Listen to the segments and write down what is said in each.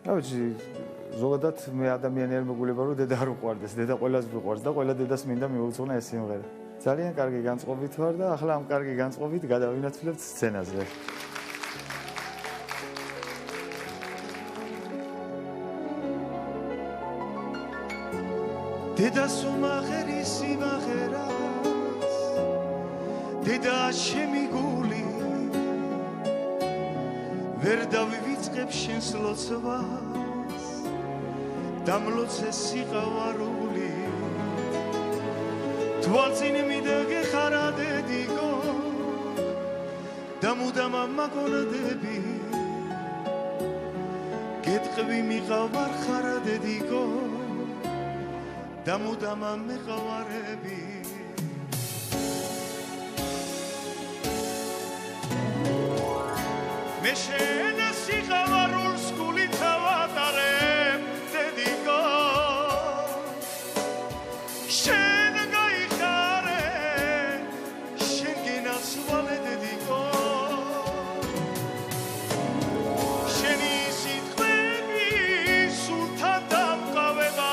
ავი ზოგადად მე ადამიანი არ მეგულება რომ დედა არ უყვარდეს, დედა ყველას მიყვარს და ყველა დედას მინდა მიუძღვნა ეს სიმღერა. ძალიან კარგი განწყობით ვარ და ახლა ამ კარგი განწყობით გადავინაცვლებთ სცენაზე. დედას უმაღერი სიმღერას დედა ჩემი გული ვერ დავივიწყებ შენს ლოცვას დამლოცე სიყვარული თვალწინ მიდაგეხარა დედიკო და მუდამ მაგონდები გეტყვი მიყავარ ხარა დედიკო და მუდამ მეყავარები მე შენ სიყვარულს გულით ავატარებ დედიკო შენ გაიხარე შენ გენაცვალე დედიკო შენი სიტყვები სულთან დამყავება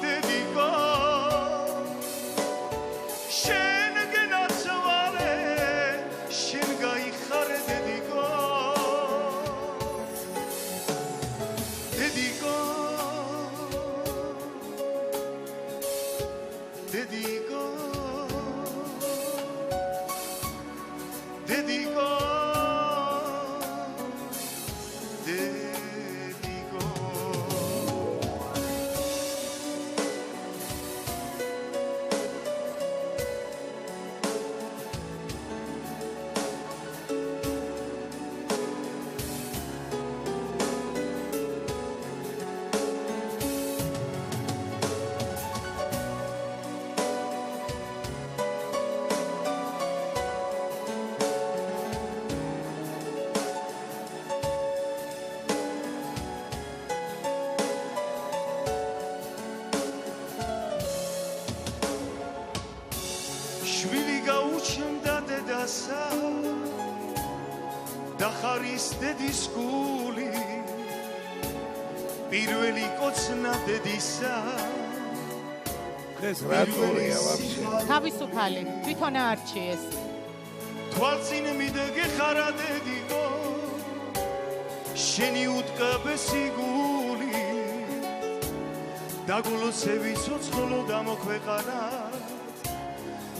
დედიკო შენ გენაცვალე შენ გაიხარე დედიკო Dedico, dedico, dedico. შვილი გაუჩნდა დედასა და ხარის დედის გული პირველი კოცნა დედისა ეს რატოა ვაფშე თავისუფალი თვითონ არჩიეს თვალწინ მიდაგეხარა დედიკო შენი უტკაბესი გული დაგულოცევი ცოცხლო დამოქვეყარა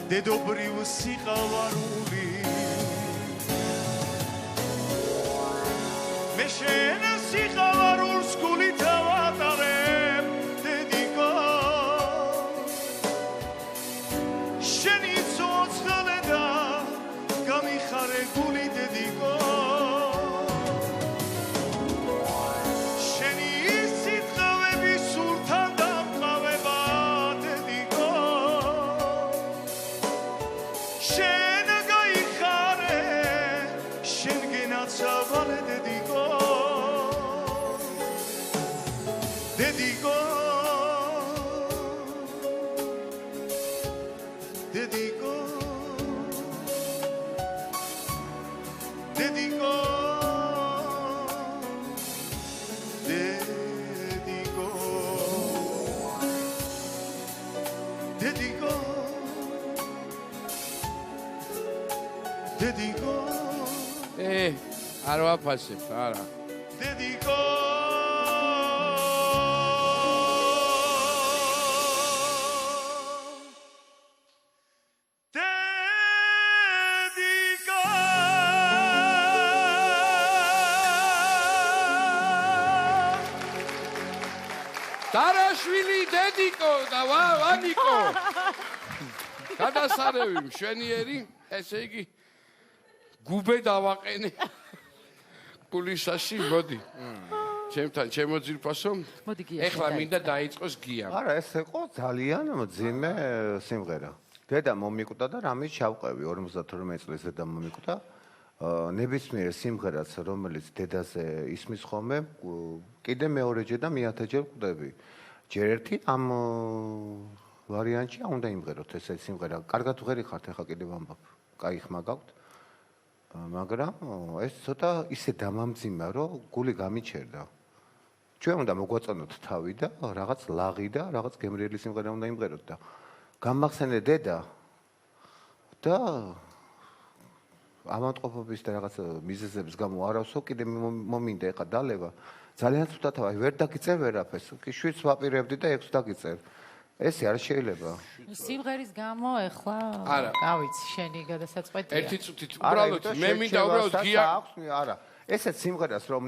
დედობრივ სიყვარული მე შენ სიყვარულს გულით ავატარებ დედიკო შენი ცოცხლე და გამიხარე გული დედიკო შენი სიტყვები სულთან დამყავება დედიკო შენ გაიხარე შენ გენაცვალე დედიკო დედიკო დედიკო დედიკო დედიკო დედიკო არ ვაფასებ არა დედიკო დედიკო დარაშვილი დედიკო და ვანიკო გადასარევი მშვენიერი ესე იგი გუბე დავაყენე გულისაში მოდი ჩემთან შემოძირფასო მოდი გია ეხლა მინდა დაიწყოს გია არა ეს იყო ძალიან მძიმე სიმღერა დედა მომიკვდა და რამის ჩავყევი 58 წლის დედა მომიკვდა ნებისმიერ სიმღერას რომელიც დედაზე ისმის ხოლმე კიდე მეორეჯერ და მეათეჯერ ყვდები ჯერ ერთი ამ ვარიანტში უნდა იმღეროთ ეს სიმღერა კარგად ვღერი ხართ ახლა კიდე ვამბობ კაი ხმა გაქვთ მაგრამ ეს ცოტა ისე დამამძიმა რომ გული გამიჩერდა ჩვენ უნდა მოგვაწონოთ თავი და რაღაც ლაღი და რაღაც გემრიელი სიმღერა უნდა იმღეროთ და გამახსენე დედა და ამანტყოფობის და რაღაც მიზეზების გამო არავსო კიდე მომინდა ეხა დალევა ძალიან ცუდად აი ვერ დაგიწერ ვერაფერს კი 7 ვაპირებდი და 6 დაგიწერ ესე არ შეიძლება სიმღერის გამო ეხლა არა. გავიცი შენი გადასაწყვეტია. ერთი წუთით უბრალოდ მე მინდა უბრალოდ გია არა ესეც სიმღერას რომ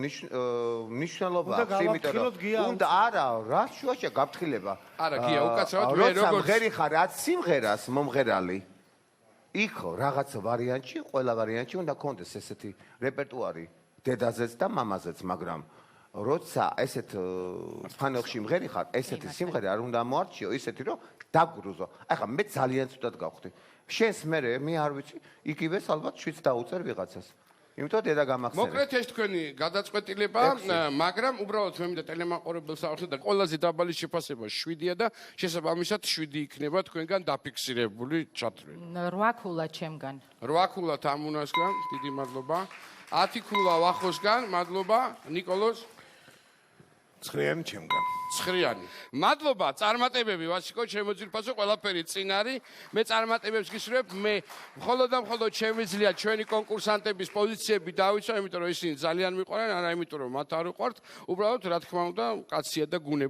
ნიშნულობა უნდა აქვს იმიტომ გავაფრთხილოთ გია რომ უნდა არა რა შუაშია გაფრთხილება არა გია უკაცრავად მე როცა როგორც მღერი ხარ რაც სიმღერას მომღერალი იქ რაღაც ვარიანტში ყველა ვარიანტში უნდა კონდეს ესეთი რეპერტუარი დედაზეც და მამაზეც მაგრამ როცა ესეთ ფანელში მღერი ხარ ესეთი სიმღერა არ უნდა მოარჩიო ისეთი რომ დაგრუზო ახლა მე ძალიან ცუდად გავხდი შენს მე არ ვიცი იგივეს ალბათ 7 დაუწერ ვიღაცას იმიტომ დედა გამახსენე მოკლედ ეს თქვენი გადაწყვეტილება მაგრამ უბრალოდ მე მინდა ტელემაყურებელს ავხსნათ და ყველაზე დაბალი შეფასება 7-ია და შესაბამისად 7 იქნება თქვენგან დაფიქსირებული ჩათვლილი 8 ქულა ჩემგან. 8 ქულა თამუნასგან დიდი მადლობა 10 ქულა ვახოსგან მადლობა ნიკოლოზ 9-იანი ჩემგან. 9-იანი. მადლობა, წარმატებები ვასიკო, შემოძირფასო ყველაფერი წინ არის. მე წარმატებებს გისურვებ. მე მხოლოდ და მხოლოდ შემიძლია ჩვენი კონკურსანტების პოზიციები დავიცვა, იმიტომ რომ ისინი ძალიან მიყვარენ, არა იმიტომ რომ მათ არ უყვართ, უბრალოდ რა თქმა უნდა, კაცია და გუნები